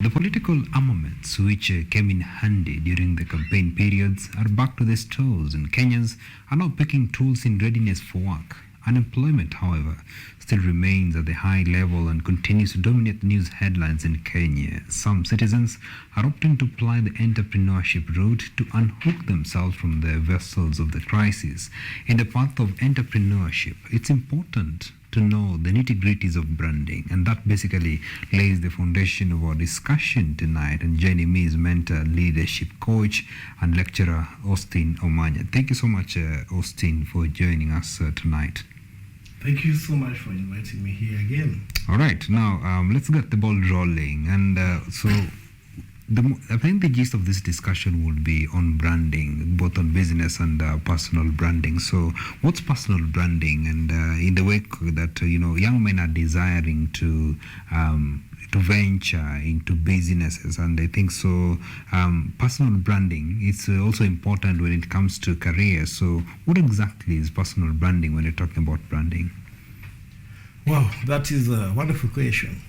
The political armaments which came in handy during the campaign periods are back to the stores, and Kenyans are now picking tools in readiness for work. Unemployment, however, still remains at the high level and continues to dominate the news headlines in Kenya. Some citizens are opting to ply the entrepreneurship route to unhook themselves from the vessels of the crisis. In the path of entrepreneurship, it's important to know the nitty-gritties of branding, and that basically lays the foundation of our discussion tonight. And joining me is mentor, leadership coach, and lecturer Austine Omanya. Thank you so much, Austine, for joining us tonight. Thank you so much for inviting me here again. All right, now let's get the ball rolling. And I think the gist of this discussion would be on branding, both on business and personal branding. So, what's personal branding? And in the wake that young men are desiring to venture into businesses, and I think so. Personal branding is also important when it comes to career. So, what exactly is personal branding when you're talking about branding? Wow, that is a wonderful question.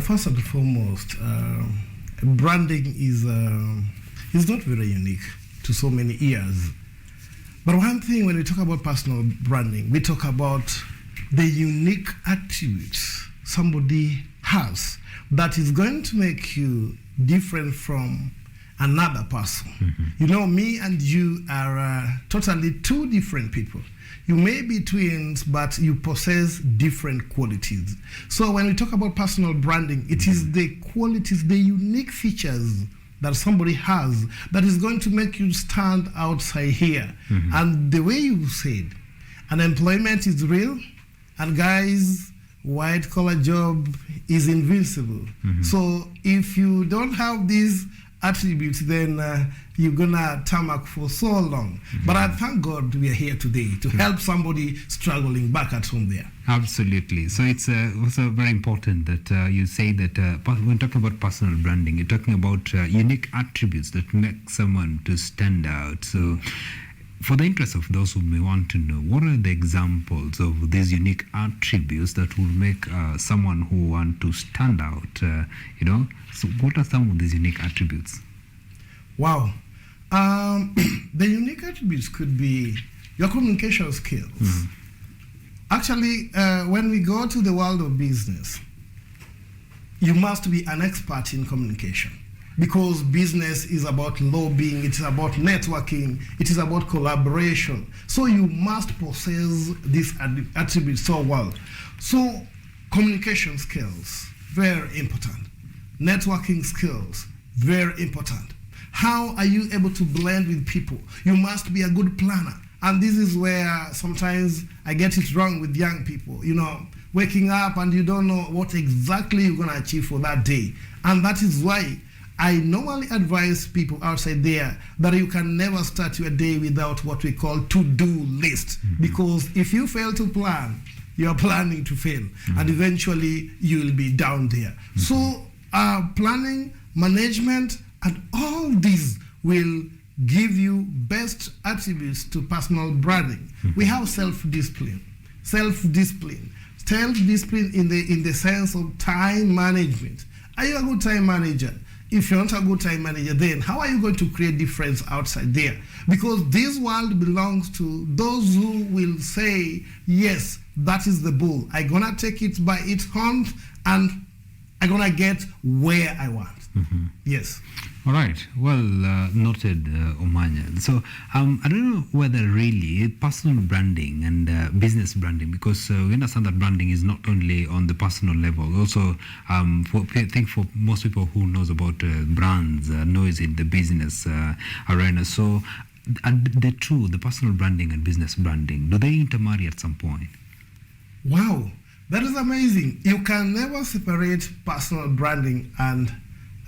First and foremost, branding is not very unique to so many ears. But one thing when we talk about personal branding, we talk about the unique attributes somebody has that is going to make you different from another person. Mm-hmm. Me and you are totally two different people. You may be twins, but you possess different qualities. So when we talk about personal branding, it is the qualities, the unique features that somebody has that is going to make you stand outside here. Mm-hmm. And the way you said, unemployment is real, and guys, white-collar job is invincible. Mm-hmm. So if you don't have these attributes, then you're gonna tarmac for so long. Mm-hmm. But I thank God we are here today to help somebody struggling back at home there. Absolutely. So it's also very important that you say that when talking about personal branding, you're talking about unique attributes that make someone to stand out. So for the interest of those who may want to know, what are the examples of these unique attributes that will make someone who want to stand out? So what are some of these unique attributes? Wow. The unique attributes could be your communication skills. Mm-hmm. Actually, when we go to the world of business, you must be an expert in communication, because business is about lobbying, it is about networking, it is about collaboration. So you must possess these attributes so well. So communication skills, very important. Networking skills, very important. How are you able to blend with people? You must be a good planner. And this is where sometimes I get it wrong with young people. Waking up and you don't know what exactly you're going to achieve for that day. And that is why I normally advise people outside there that you can never start your day without what we call to-do list. Mm-hmm. Because if you fail to plan, you are planning to fail. Mm-hmm. And eventually you will be down there. Mm-hmm. So planning, management, and all these will give you best attributes to personal branding. Mm-hmm. We have self-discipline in the sense of time management. Are you a good time manager? If you're not a good time manager, then how are you going to create difference outside there? Because this world belongs to those who will say, yes, that is the bull. I'm going to take it by its horns and I'm going to get where I want. Mm-hmm. Yes. All right. Well noted, Omanya. So I don't know whether really personal branding and business branding, because we understand that branding is not only on the personal level. Also, I think for most people who knows about brands, knows in the business arena. So the personal branding and business branding, do they intermarry at some point? Wow, that is amazing. You can never separate personal branding and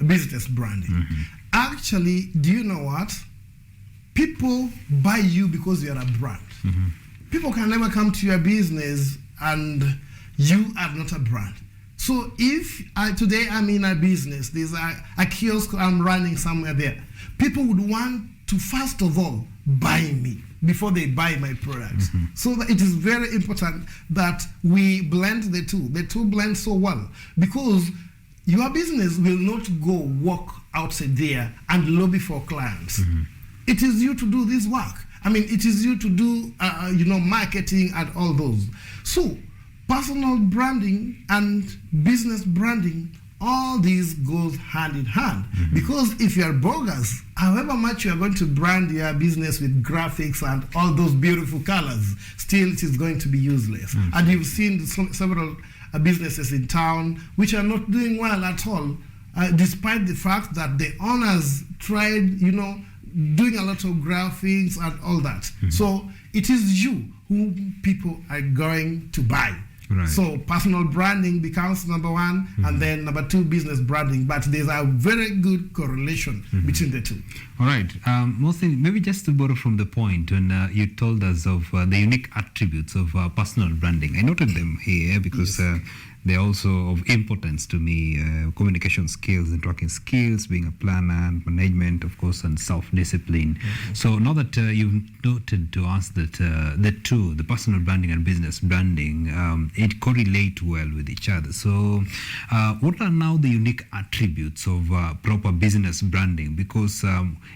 business branding. Mm-hmm. Actually, do you know what? People buy you because you are a brand. Mm-hmm. People can never come to your business and you are not a brand. So if today I'm in a business, there's a kiosk I'm running somewhere there, people would want to first of all buy me before they buy my products. Mm-hmm. So that it is very important that we blend the two. The two blend so well, because your business will not go walk outside there and lobby for clients. It is you to do this work. I mean, it is you to do, marketing and all those. So, personal branding and business branding, all these goes hand in hand. Because if you are bogus, however much you are going to brand your business with graphics and all those beautiful colors, still it is going to be useless. And you've seen several businesses in town which are not doing well at all, despite the fact that the owners tried, doing a lot of graphics and all that. So it is you who people are going to buy. Right. So personal branding becomes number one, and then number two, business branding. But there's a very good correlation between the two. All right. Mostly, maybe just to borrow from the point when you told us of the unique attributes of personal branding. I noted them here because they're also of importance to me. Communication skills, networking skills, being a planner, management, of course, and self-discipline. So now that you've noted to us that the two, the personal branding and business branding, it correlate well with each other. So what are now the unique attributes of proper business branding? Because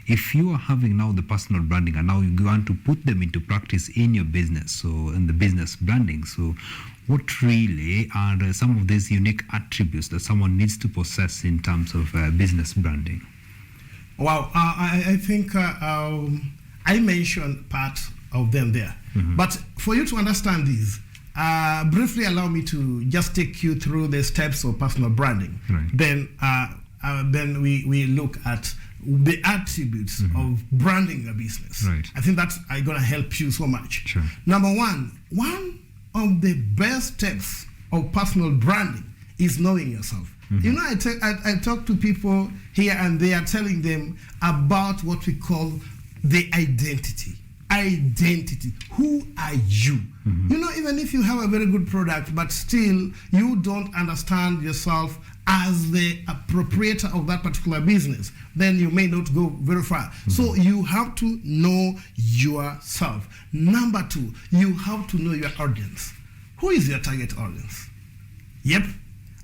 if you are having now the personal branding and now you want to put them into practice in your business, so in the business branding, so what really are some of these unique attributes that someone needs to possess in terms of business branding? Wow, I think I mentioned part of them there. But for you to understand these, briefly allow me to just take you through the steps of personal branding. Right. Then we look at the attributes of branding a business. Right. I think that's going to help you so much. Sure. Number one of the best steps of personal branding is knowing yourself. I talk to people here and there, telling them about what we call the identity. Who are you? Even if you have a very good product, but still you don't understand yourself as the proprietor of that particular business, then you may not go very far. So you have to know yourself. Number two, you have to know your audience. Who is your target audience? Yep.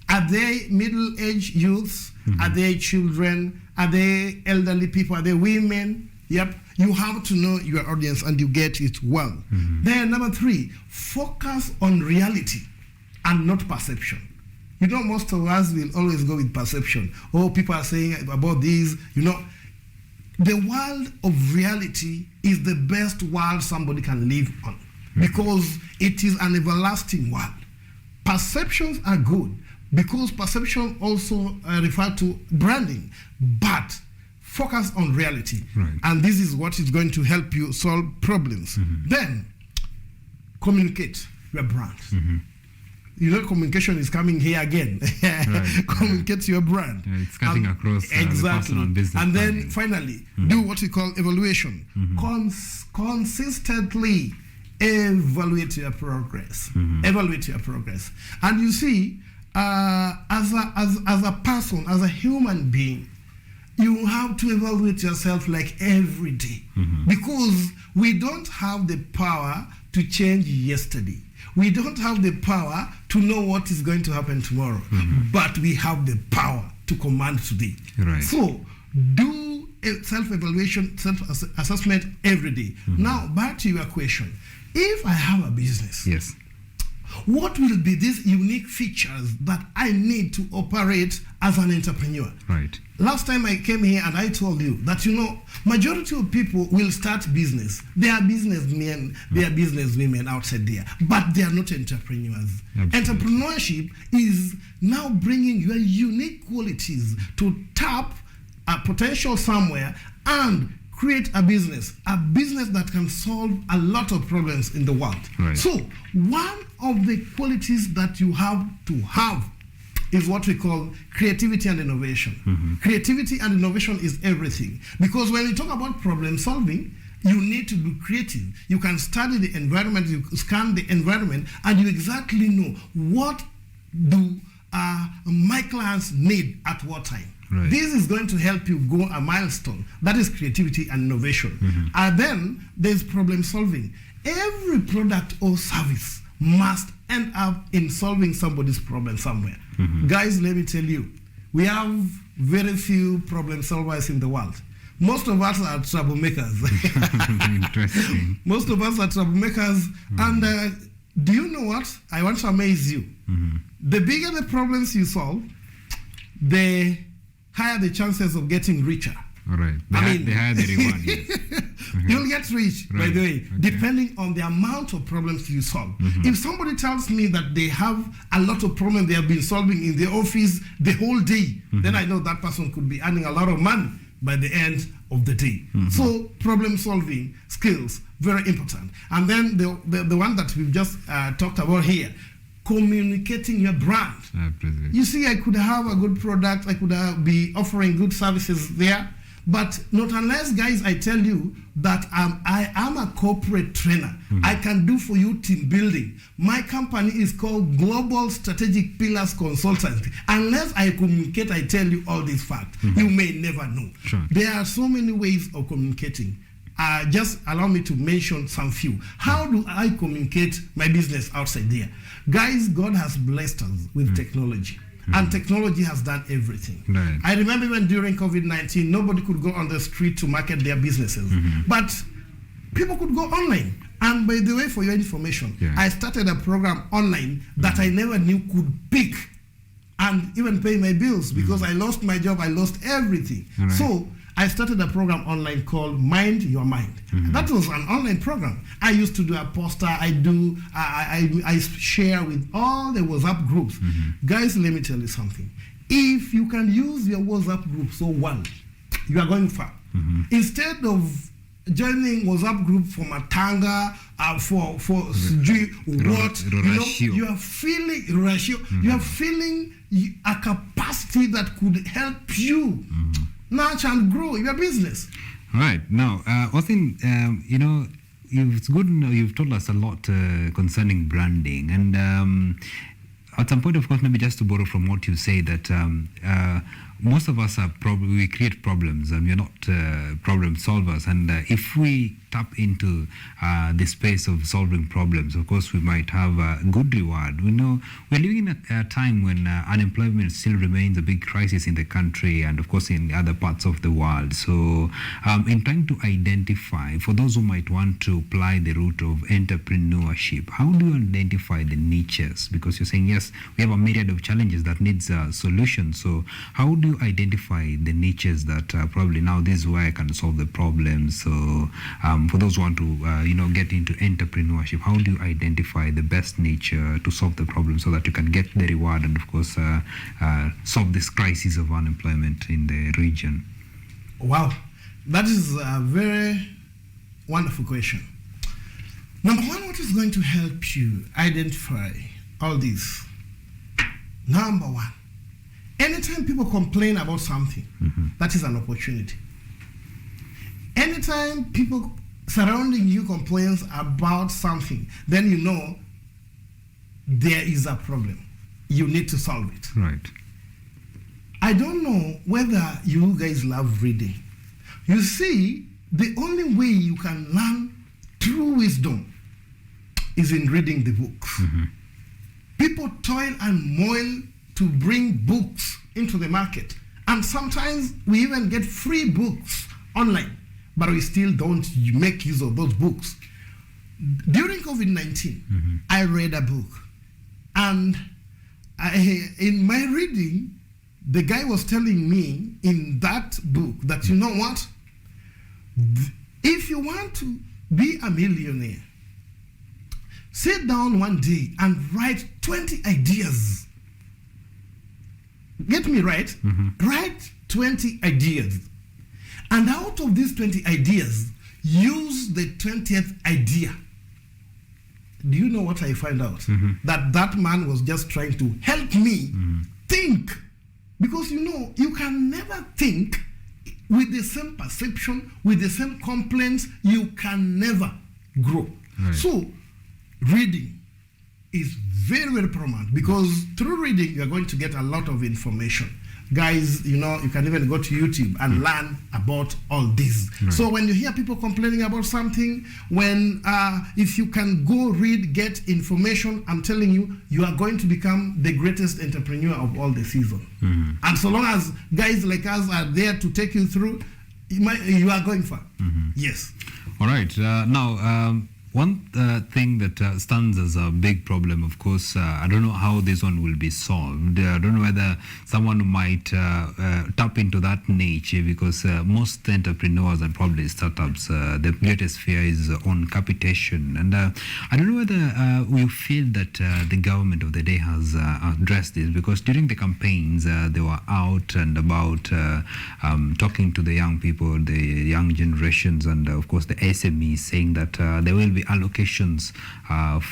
Are they middle-aged youths? Are they children? Are they elderly people? Are they women? Yep. You have to know your audience and you get it well. Then number three, focus on reality and not perception. Most of us will always go with perception. Oh, people are saying about this, The world of reality is the best world somebody can live on because it is an everlasting world. Perceptions are good because perception also refer to branding, but focus on reality. Right. And this is what is going to help you solve problems. Then, communicate your brand. Communication is coming here again. Communicate your brand. Yeah, it's cutting across the personal and business. And then finally, do what we call evaluation. Consistently evaluate your progress. Evaluate your progress. And you see, as a person, as a human being, you have to evaluate yourself like every day. Because we don't have the power to change yesterday. We don't have the power to know what is going to happen tomorrow, but we have the power to command today. Right. So do a self-evaluation, self-assessment every day. Now, back to your question. If I have a business, yes, what will be these unique features that I need to operate as an entrepreneur? Right. Last time I came here and I told you that, majority of people will start business. They are businessmen, they are businesswomen outside there, but they are not entrepreneurs. Absolutely. Entrepreneurship is now bringing your unique qualities to tap a potential somewhere and create a business that can solve a lot of problems in the world. Right. So one of the qualities that you have to have is what we call creativity and innovation. Creativity and innovation is everything. Because when you talk about problem solving, you need to be creative. You can study the environment, you scan the environment, and you exactly know what do my clients need at what time. Right. This is going to help you go a milestone. That is creativity and innovation. And then there's problem solving. Every product or service must end up in solving somebody's problem somewhere. Guys, let me tell you, we have very few problem solvers in the world. Most of us are troublemakers. Interesting. Most of us are troublemakers. And do you know what? I want to amaze you. The bigger the problems you solve, the higher the chances of getting richer. All right. The higher the reward. Yes. You'll get rich, by the way, depending on the amount of problems you solve. If somebody tells me that they have a lot of problems they have been solving in their office the whole day, then I know that person could be earning a lot of money by the end of the day. So problem solving skills, very important. And then the one that we've just talked about here, communicating your brand. You see, I could have a good product, I could be offering good services there, but not unless, guys, I tell you that I am a corporate trainer. I can do for you team building. My company is called Global Strategic Pillars Consultancy. Unless I communicate, I tell you all these facts, you may never know. Sure. There are so many ways of communicating. Just allow me to mention some few. How do I communicate my business outside there? Guys, God has blessed us with technology. And technology has done everything. Right. I remember even during COVID-19, nobody could go on the street to market their businesses. But people could go online. And by the way, for your information, I started a program online that I never knew could pick and even pay my bills because I lost my job, I lost everything. Right. So I started a program online called Mind Your Mind. That was an online program. I used to do a poster. I share with all the WhatsApp groups. Guys, let me tell you something. If you can use your WhatsApp group so well, you are going far. Instead of joining WhatsApp group for Matanga, for what, you are feeling ratio. You are feeling a capacity that could help you nurture and grow your business. All right. Now, Austine, it's good to know you've told us a lot concerning branding. And at some point, of course, maybe just to borrow from what you say, that most of us we create problems and we're not problem solvers. And if we tap into the space of solving problems, of course, we might have a good reward. We know we're living in a time when unemployment still remains a big crisis in the country and, of course, in other parts of the world. So in trying to identify, for those who might want to apply the route of entrepreneurship, how do you identify the niches? Because you're saying, yes, we have a myriad of challenges that needs a solution. So how do you identify the niches that probably now this is where I can solve the problem? So for those who want to get into entrepreneurship, how do you identify the best niche to solve the problem so that you can get the reward and, of course, solve this crisis of unemployment in the region? Wow, that is a very wonderful question. Number one, what is going to help you identify all these? Number one, anytime people complain about something, that is an opportunity. Anytime people surrounding you complains about something, then you know there is a problem. You need to solve it. Right. I don't know whether you guys love reading. You see, the only way you can learn true wisdom is in reading the books. People toil and moil to bring books into the market. And sometimes we even get free books online, but we still don't make use of those books. During COVID-19, I read a book. And in my reading, the guy was telling me in that book that, you know what? If you want to be a millionaire, sit down one day and write 20 ideas. Get me right? Write 20 ideas. And out of these 20 ideas, use the 20th idea. Do you know what I find out? That man was just trying to help me think. Because you can never think with the same perception, with the same complaints. You can never grow. Right. So, reading is very, very paramount, because through reading, you're going to get a lot of information. guys, you can even go to YouTube and learn about all this. Right. So when you hear people complaining about something, if you can go read, get information, I'm telling you, you are going to become the greatest entrepreneur of all the season. And so long as guys like us are there to take you through, you are going far. Yes. All right. Now, one thing that stands as a big problem, of course, I don't know how this one will be solved. I don't know whether someone might tap into that niche, because most entrepreneurs and probably startups, the greatest fear is on capitation. And I don't know whether we feel that the government of the day has addressed this, because during the campaigns, they were out and about talking to the young people, the young generations, and of course the SMEs, saying that there will be allocations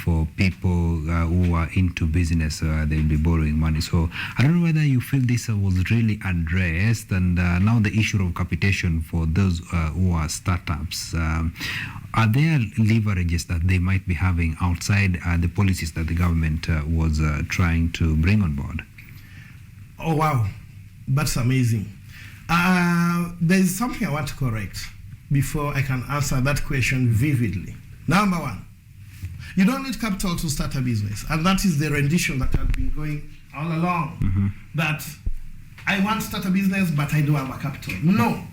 for people who are into business. They'll be borrowing money. So I don't know whether you feel this was really addressed, and now the issue of capitation for those who are startups. Are there leverages that they might be having outside the policies that the government was trying to bring on board? Oh, wow. That's amazing. There is something I want to correct before I can answer that question vividly. Number one, you don't need capital to start a business. And that is the rendition that has been going all along. That I want to start a business, but I don't have a capital. No.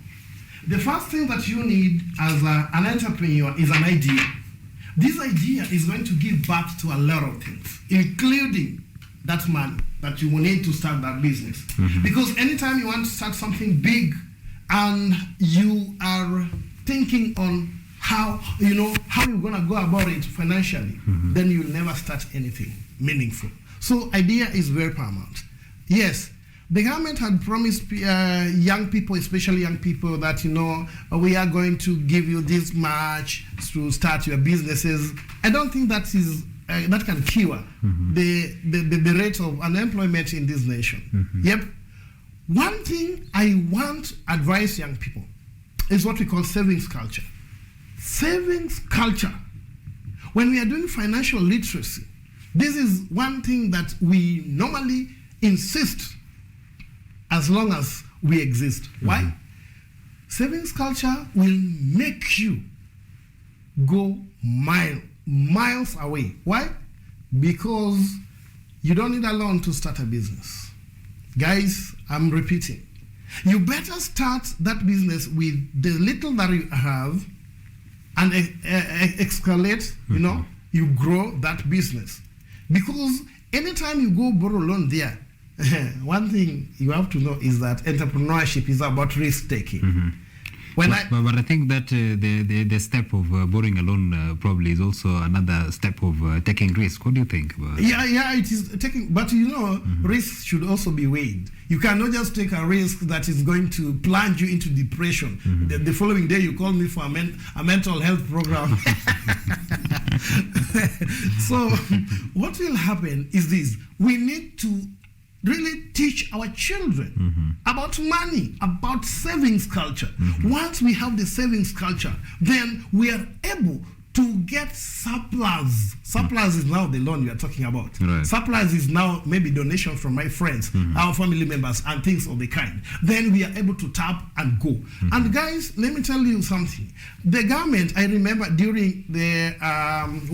The first thing that you need as an entrepreneur is an idea. This idea is going to give birth to a lot of things, including that money that you will need to start that business. Because anytime you want to start something big and you are thinking on how you're going to go about it financially, then you'll never start anything meaningful. So idea is very paramount. Yes, the government had promised young people, especially young people, that, we are going to give you this much to start your businesses. I don't think that is that can cure the rate of unemployment in this nation. Yep. One thing I want to advise young people is what we call savings culture. Savings culture. When we are doing financial literacy, this is one thing that we normally insist as long as we exist. Why? Savings culture will make you go miles away. Why? Because you don't need a loan to start a business. Guys, I'm repeating. You better start that business with the little that you have and escalate, you grow that business. Because anytime you go borrow loan there, one thing you have to know is that entrepreneurship is about risk taking. But I think that the step of borrowing a loan probably is also another step of taking risk. What do you think about it? Yeah, it is taking, but risk should also be weighed. You cannot just take a risk that is going to plunge you into depression. The following day you call me for a mental health program. So what will happen is this: we need to really teach our children about money, about savings culture. Once we have the savings culture, then we are able to get surplus. Surplus is now the loan we are talking about. Right. Surplus is now maybe donation from my friends, our family members, and things of the kind. Then we are able to tap and go. And guys, let me tell you something. The government, I remember during the,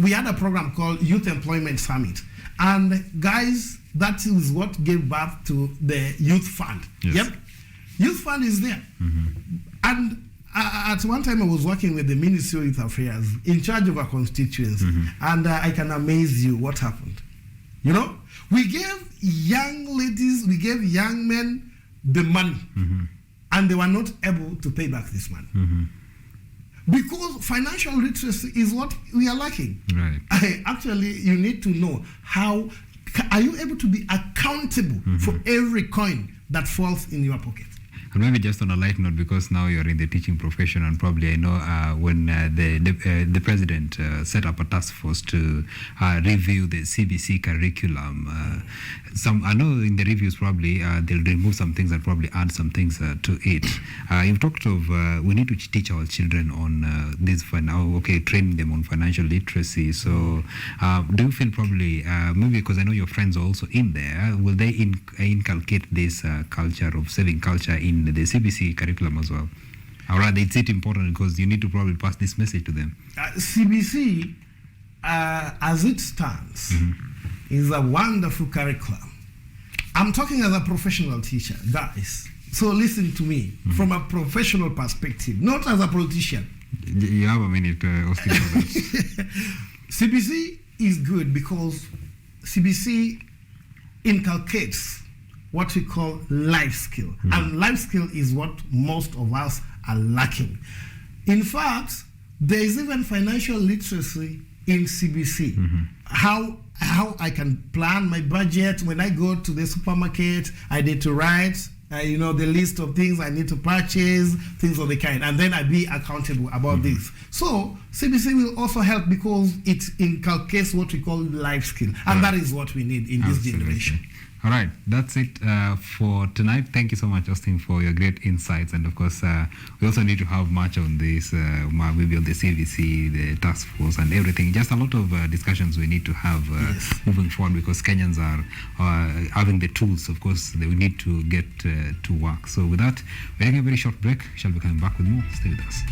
we had a program called Youth Employment Summit. And guys, that is what gave birth to the Youth Fund. Yes. Yep. Youth Fund is there. And at one time I was working with the Ministry of Youth Affairs in charge of a constituency. And I can amaze you what happened. We gave young ladies, we gave young men the money. And they were not able to pay back this money. Because financial literacy is what we are lacking. Right. Actually, you need to know how are you able to be accountable for every coin that falls in your pocket. And maybe just on a light note, because now you're in the teaching profession, and probably I know when the president set up a task force to review the CBC curriculum, I know in the reviews probably they'll remove some things and probably add some things to it. You've talked of we need to teach our children on this, training them on financial literacy. So do you feel probably, maybe because I know your friends are also in there, will they inculcate this culture of saving culture in the CBC curriculum as well? Or rather, is it important because you need to probably pass this message to them? CBC, as it stands, is a wonderful curriculum. I'm talking as a professional teacher, guys. So listen to me from a professional perspective, not as a politician. You have a minute, Austine, for that. CBC is good because CBC inculcates what we call life skill. And life skill is what most of us are lacking. In fact, there is even financial literacy in CBC. How I can plan my budget. When I go to the supermarket, I need to write the list of things I need to purchase, things of the kind, and then I be accountable about this. So CBC will also help because it inculcates what we call life skill, and that is what we need in this generation. All right, that's it for tonight. Thank you so much, Austine, for your great insights. And of course, we also need to have much on this, maybe on the CVC, the task force, and everything. Just a lot of discussions we need to have moving forward, because Kenyans are having the tools. Of course, they will need to get to work. So with that, we're taking a very short break. Shall be coming back with more. Stay with us.